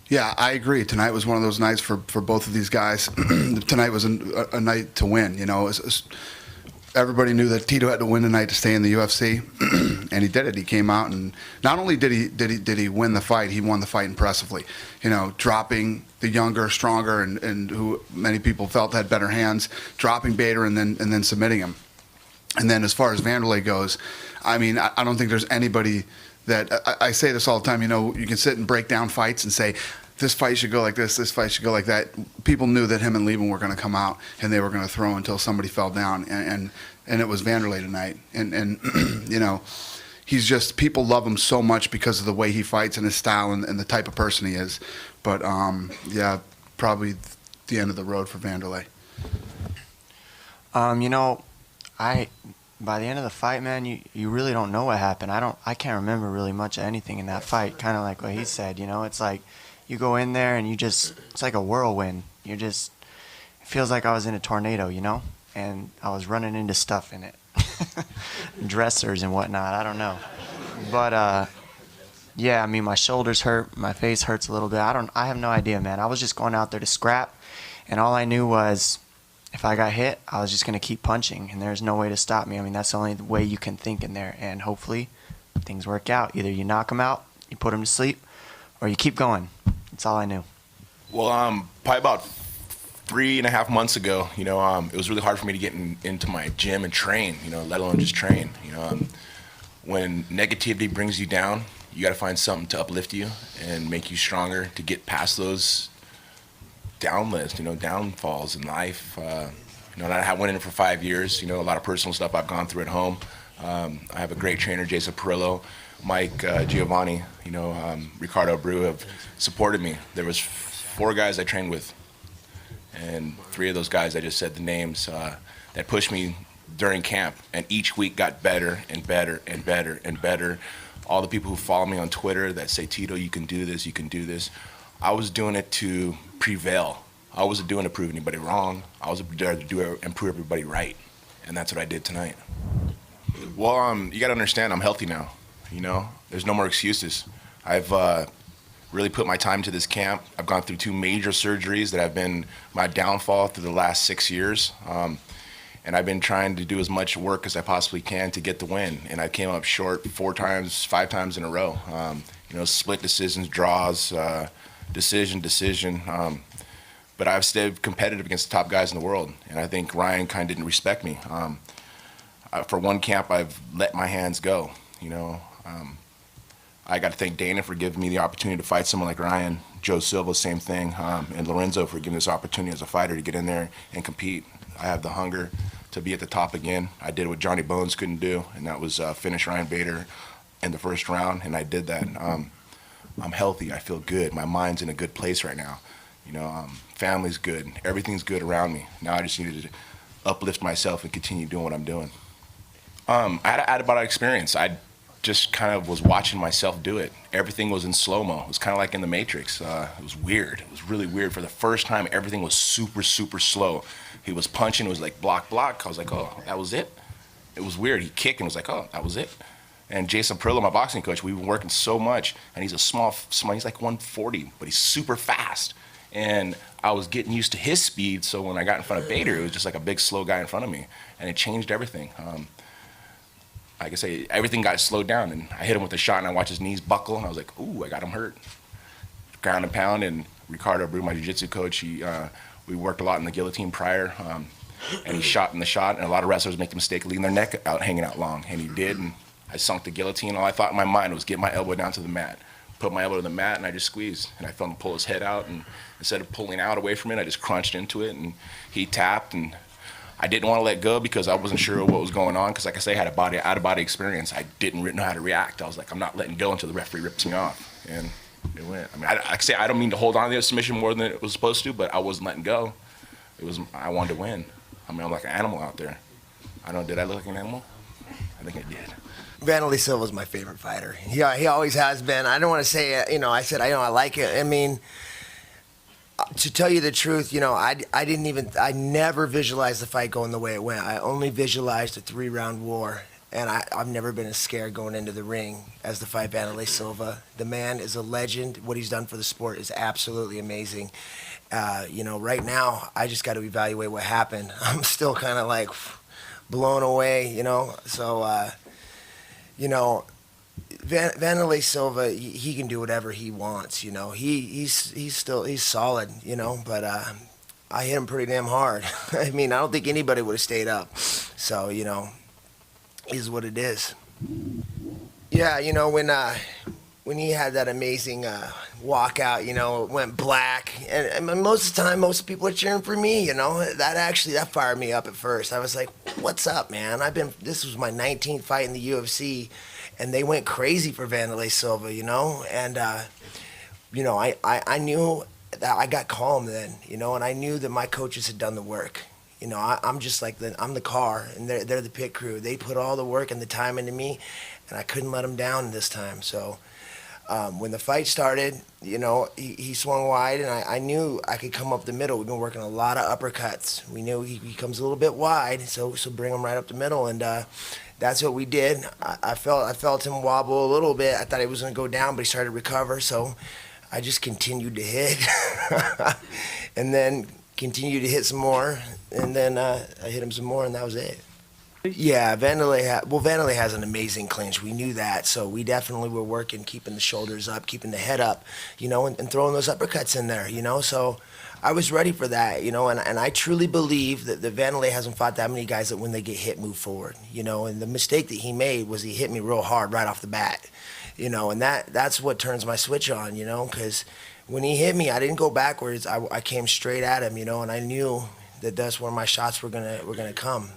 Yeah, I agree. Tonight was one of those nights for both of these guys. Tonight was a night to win. Everybody knew that Tito had to win tonight to stay in the UFC, and he did it. He came out, and not only did he win the fight, he won the fight impressively. Dropping the younger, stronger, and who many people felt had better hands, dropping Bader, and then submitting him. And then as far as Vanderlei goes, I mean, I don't think there's anybody that I say this all the time. You can sit and break down fights and say, this fight should go like this fight should go like that. People knew that him and Lieben were going to come out and they were going to throw until somebody fell down, and it was Vanderlei tonight. And he's just, people love him so much because of the way he fights and his style and the type of person he is. But yeah, probably the end of the road for Vanderlei. By the end of the fight, man, you really don't know what happened. I can't remember really much of anything in that fight. Kind of like what he said, it's like you go in there and it's like a whirlwind. It feels like I was in a tornado, and I was running into stuff in it, dressers and whatnot. I don't know, but yeah, I mean, my shoulders hurt, my face hurts a little bit. I have no idea, man. I was just going out there to scrap, and all I knew was, if I got hit, I was just going to keep punching, and there's no way to stop me. I mean, that's the only way you can think in there, and hopefully things work out. Either you knock them out, you put them to sleep, or you keep going. That's all I knew. Well, probably about 3.5 months ago, it was really hard for me to get into my gym and train, let alone just train. When negativity brings you down, you got to find something to uplift you and make you stronger to get past those downfalls in life. I went in it for 5 years. A lot of personal stuff I've gone through at home. I have a great trainer, Jason Perillo, Mike Giovanni, Ricardo Abreu have supported me. There was 4 guys I trained with, and 3 of those guys I just said the names that pushed me during camp, and each week got better and better and better and better. All the people who follow me on Twitter that say, Tito, you can do this, you can do this. I was doing it to prevail. I wasn't doing it to prove anybody wrong. I was there to do it and prove everybody right, and that's what I did tonight. Well, you got to understand, I'm healthy now. There's no more excuses. I've really put my time to this camp. I've gone through 2 major surgeries that have been my downfall through the last 6 years, and I've been trying to do as much work as I possibly can to get the win. And I came up short 4 times, 5 times in a row. Split decisions, draws. Decision. But I've stayed competitive against the top guys in the world, and I think Ryan kind of didn't respect me. For one camp, I've let my hands go. I got to thank Dana for giving me the opportunity to fight someone like Ryan, Joe Silva, same thing, and Lorenzo for giving me this opportunity as a fighter to get in there and compete. I have the hunger to be at the top again. I did what Johnny Bones couldn't do, and that was finish Ryan Bader in the first round, and I did that. I'm healthy. I feel good. My mind's in a good place right now. Family's good. Everything's good around me. Now I just needed to uplift myself and continue doing what I'm doing. I had an out-of-body experience. I just kind of was watching myself do it. Everything was in slow-mo. It was kind of like in the Matrix. It was weird. It was really weird. For the first time, everything was super, super slow. He was punching. It was like block, block. I was like, oh, that was it? It was weird. He kicked and was like, oh, that was it? And Jason Perillo, my boxing coach, we've been working so much, and he's a small, he's like 140, but he's super fast. And I was getting used to his speed, so when I got in front of Bader, it was just like a big, slow guy in front of me, and it changed everything. Like I say, everything got slowed down, and I hit him with a shot, and I watched his knees buckle, and I was like, ooh, I got him hurt. Ground and pound, and Ricardo Abreu, my jiu-jitsu coach, we worked a lot in the guillotine prior, and he shot in the shot, and a lot of wrestlers make the mistake of leaving their neck out, hanging out long, and he did, and I sunk the guillotine. All I thought in my mind was get my elbow down to the mat. Put my elbow to the mat, and I just squeezed, and I felt him pull his head out, and instead of pulling out away from it, I just crunched into it, and he tapped, and I didn't want to let go because I wasn't sure what was going on, because like I say, I had a out-of-body experience. I didn't know how to react. I was like, I'm not letting go until the referee rips me off, and it went. I mean, I don't mean to hold on to the submission more than it was supposed to, but I wasn't letting go. I wanted to win. I mean, I'm like an animal out there. Did I look like an animal? I think I did. Vanderlei Silva's my favorite fighter. He always has been. I don't want to say, I said, I like it. I mean, to tell you the truth, I never visualized the fight going the way it went. I only visualized a 3-round war. And I've never been as scared going into the ring as to fight Vanderlei Silva. The man is a legend. What he's done for the sport is absolutely amazing. Right now, I just got to evaluate what happened. I'm still kind of like blown away, So, Vanderlei Silva, he can do whatever he wants, He's solid, But I hit him pretty damn hard. I mean, I don't think anybody would have stayed up. So, is what it is. Yeah, when he had that amazing walkout, it went black, and most of the time, most people are cheering for me. That fired me up at first. I was like, "What's up, man? This was my 19th fight in the UFC, and they went crazy for Vanderlei Silva, And I knew that I got calm then, and I knew that my coaches had done the work. I'm just like I'm the car, and they're the pit crew. They put all the work and the time into me, and I couldn't let them down this time. So when the fight started, he swung wide, and I knew I could come up the middle. We've been working a lot of uppercuts. We knew he comes a little bit wide, so bring him right up the middle, and that's what we did. I felt him wobble a little bit. I thought he was going to go down, but he started to recover, so I just continued to hit, and then continued to hit some more, and then I hit him some more, and that was it. Yeah, Vanderlei has an amazing clinch. We knew that, so we definitely were working, keeping the shoulders up, keeping the head up, and throwing those uppercuts in there, So I was ready for that, and I truly believe that Vanderlei hasn't fought that many guys that when they get hit, move forward, And the mistake that he made was he hit me real hard right off the bat, and that's what turns my switch on, because when he hit me, I didn't go backwards. I came straight at him, and I knew that that's where my shots were gonna come.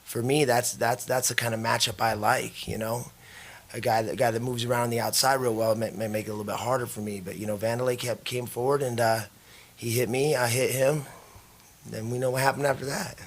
For me, that's the kind of matchup I like, A guy that moves around on the outside real well may make it a little bit harder for me. But Vanderlei came forward, and he hit me. I hit him. Then we know what happened after that.